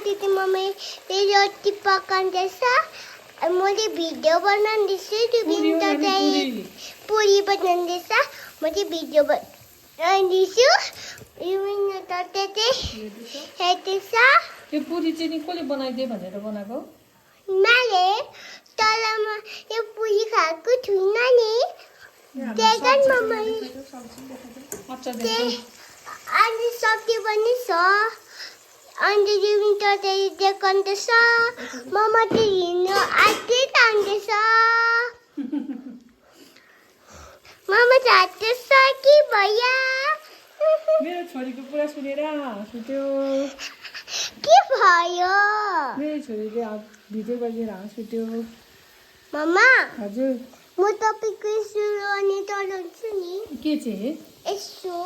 तिथे मम्मी ते रोटी पकाउँदैछ मैले भिडियो बनाउँदैछु पुरी बनाउँदैछ म चाहिँ भिडियो बनाउँदैछु हेर्दैछ त्यो पुरी चाहिँ नि कसले बनाइदिए भनेर बनाएको मैले तलमा यो पुरी खाएको छुइनँ नि त्यही कारण मम्मी अनि सब्जी पनि छ अनि तिमी त देखाउँदैछ मम्मा चाहिँ हिँड्नु आँटै तान्दैछ मम्मा जाँदैछ कि भैया मेरो छोरीको कुरा सुनेर हाँस्यो के भयो मेरो छोरीले भिडियो गरेर हाँस्यो मम्मा हजुर म तपाईँको सुरु अनि चलाउँछु नि के चाहिँ यसो